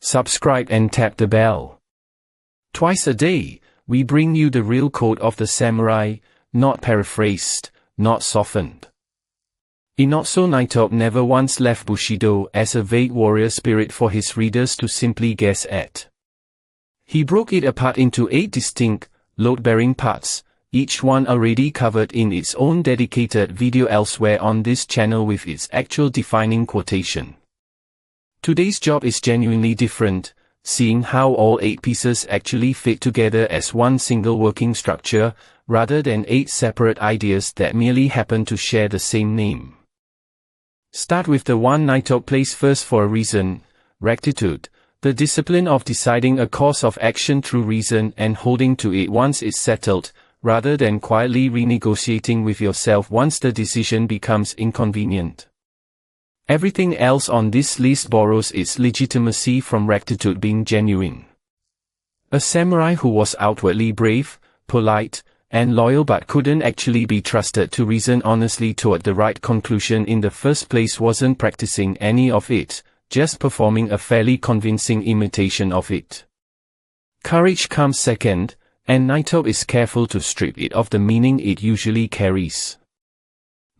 subscribe and tap the bell. Twice a day, we bring you the real code of the samurai, not paraphrased, not softened. Inazo Nitobe never once left Bushido as a vague warrior spirit for his readers to simply guess at. He broke it apart into 8 distinct, load-bearing parts, each one already covered in its own dedicated video elsewhere on this channel with its actual defining quotation. Today's job is genuinely different, seeing how all 8 pieces actually fit together as one single working structure, rather than 8 separate ideas that merely happen to share the same name. Start with the one Nitobe placed first for a reason: rectitude, the discipline of deciding a course of action through reason and holding to it once it's settled, rather than quietly renegotiating with yourself once the decision becomes inconvenient. Everything else on this list borrows its legitimacy from rectitude being genuine. A samurai who was outwardly brave, polite, and loyal but couldn't actually be trusted to reason honestly toward the right conclusion in the first place wasn't practicing any of it, just performing a fairly convincing imitation of it. Courage comes second, and Nitobe is careful to strip it of the meaning it usually carries.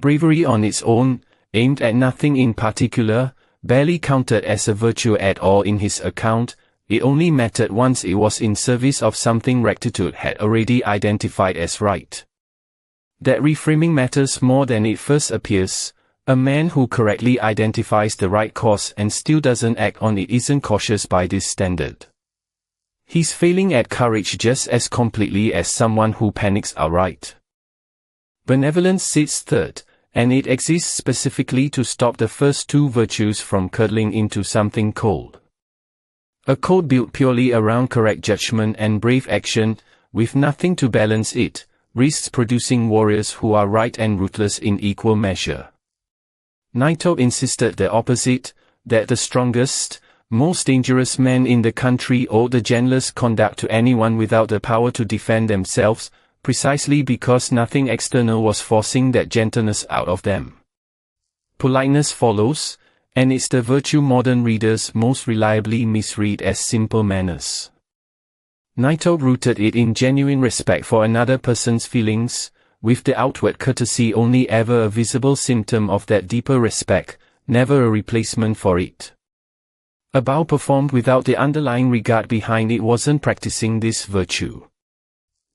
Bravery on its own, aimed at nothing in particular, barely counted as a virtue at all in his account. It only mattered once it was in service of something rectitude had already identified as right. That reframing matters more than it first appears. A man who correctly identifies the right course and still doesn't act on it isn't cautious by this standard. He's failing at courage just as completely as someone who panics outright. Benevolence sits third, and it exists specifically to stop the first 2 virtues from curdling into something cold. A code built purely around correct judgment and brave action, with nothing to balance it, risks producing warriors who are right and ruthless in equal measure. Nitobe insisted the opposite, that the strongest, most dangerous men in the country owed the gentlest conduct to anyone without the power to defend themselves, precisely because nothing external was forcing that gentleness out of them. Politeness follows, and it's the virtue modern readers most reliably misread as simple manners. Nitobe rooted it in genuine respect for another person's feelings, with the outward courtesy only ever a visible symptom of that deeper respect, never a replacement for it. A bow performed without the underlying regard behind it wasn't practicing this virtue.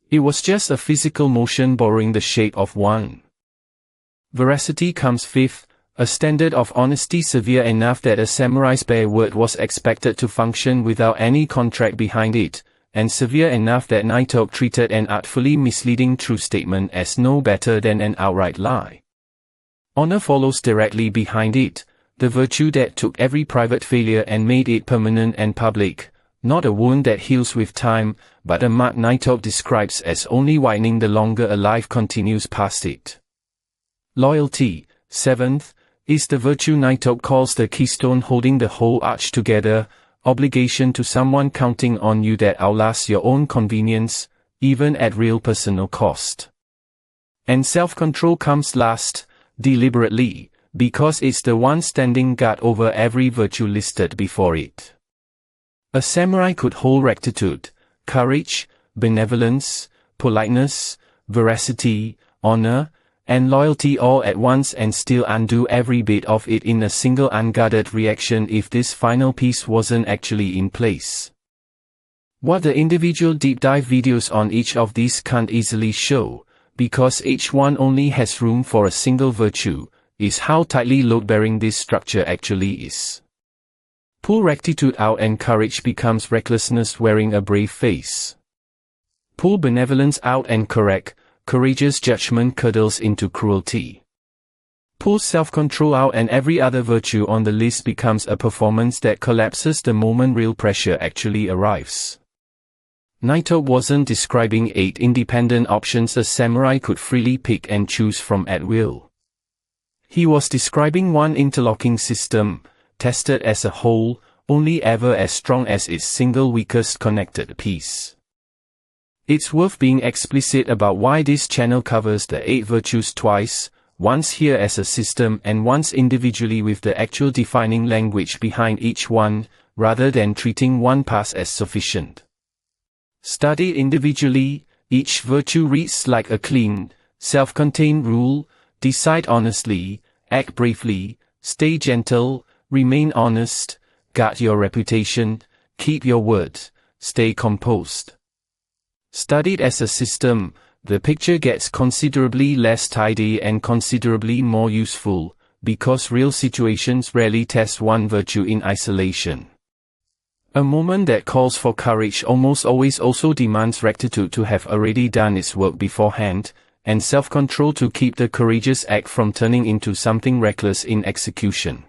It was just a physical motion borrowing the shape of one. Veracity comes fifth, a standard of honesty severe enough that a samurai's bare word was expected to function without any contract behind it, and severe enough that Nitobe treated an artfully misleading true statement as no better than an outright lie. Honor follows directly behind it, the virtue that took every private failure and made it permanent and public, not a wound that heals with time, but a mark Nitobe describes as only widening the longer a life continues past it. Loyalty, seventh, is the virtue Nitobe calls the keystone holding the whole arch together, obligation to someone counting on you that outlasts your own convenience, even at real personal cost. And self-control comes last, deliberately, because it's the one standing guard over every virtue listed before it. A samurai could hold rectitude, courage, benevolence, politeness, veracity, honor, and loyalty all at once and still undo every bit of it in a single unguarded reaction if this final piece wasn't actually in place. What the individual deep dive videos on each of these can't easily show, because each one only has room for a single virtue, is how tightly load-bearing this structure actually is. Pull rectitude out and courage becomes recklessness wearing a brave face. Pull benevolence out and courageous judgment curdles into cruelty. Pull self-control out and every other virtue on the list becomes a performance that collapses the moment real pressure actually arrives. Nitobe wasn't describing 8 independent options a samurai could freely pick and choose from at will. He was describing one interlocking system, tested as a whole, only ever as strong as its single weakest connected piece. It's worth being explicit about why this channel covers the 8 virtues twice, once here as a system and once individually with the actual defining language behind each one, rather than treating one pass as sufficient. Studied individually, each virtue reads like a clean, self-contained rule: decide honestly, act bravely, stay gentle, remain honest, guard your reputation, keep your word, stay composed. Studied as a system, the picture gets considerably less tidy and considerably more useful, because real situations rarely test one virtue in isolation. A moment that calls for courage almost always also demands rectitude to have already done its work beforehand, and self-control to keep the courageous act from turning into something reckless in execution.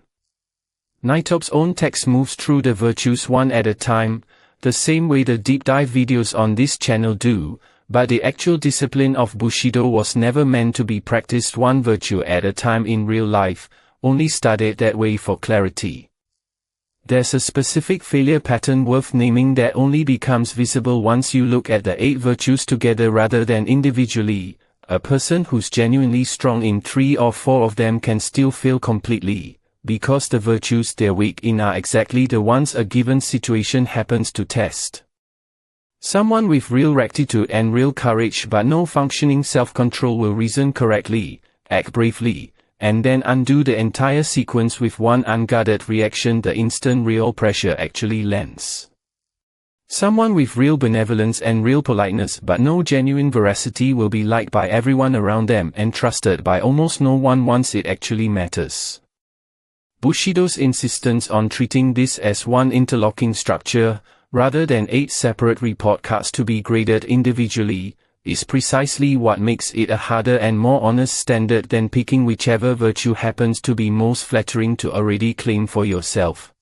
Nitobe's own text moves through the virtues one at a time, the same way the deep dive videos on this channel do, but the actual discipline of Bushido was never meant to be practiced one virtue at a time in real life, only studied that way for clarity. There's a specific failure pattern worth naming that only becomes visible once you look at the 8 virtues together rather than individually. A person who's genuinely strong in 3 or 4 of them can still fail completely, because the virtues they're weak in are exactly the ones a given situation happens to test. Someone with real rectitude and real courage but no functioning self-control will reason correctly, act bravely, and then undo the entire sequence with one unguarded reaction the instant real pressure actually lands. Someone with real benevolence and real politeness but no genuine veracity will be liked by everyone around them and trusted by almost no one once it actually matters. Bushido's insistence on treating this as one interlocking structure, rather than 8 separate report cards to be graded individually, is precisely what makes it a harder and more honest standard than picking whichever virtue happens to be most flattering to already claim for yourself.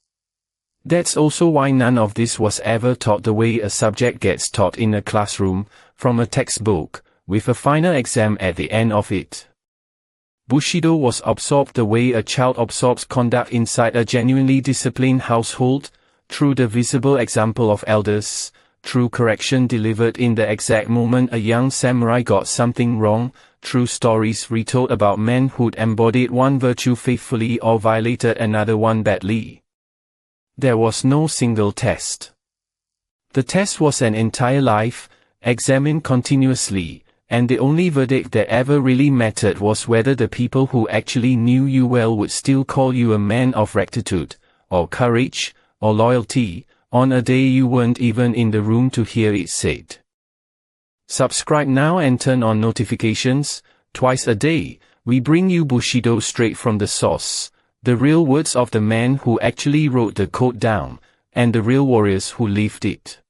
That's also why none of this was ever taught the way a subject gets taught in a classroom, from a textbook, with a final exam at the end of it. Bushido was absorbed the way a child absorbs conduct inside a genuinely disciplined household, through the visible example of elders, through correction delivered in the exact moment a young samurai got something wrong, through stories retold about men who'd embodied one virtue faithfully or violated another one badly. There was no single test. The test was an entire life, examined continuously, and the only verdict that ever really mattered was whether the people who actually knew you well would still call you a man of rectitude, or courage, or loyalty, on a day you weren't even in the room to hear it said. Subscribe now and turn on notifications. Twice a day, we bring you Bushido straight from the source, the real words of the man who actually wrote the code down, and the real warriors who lived it.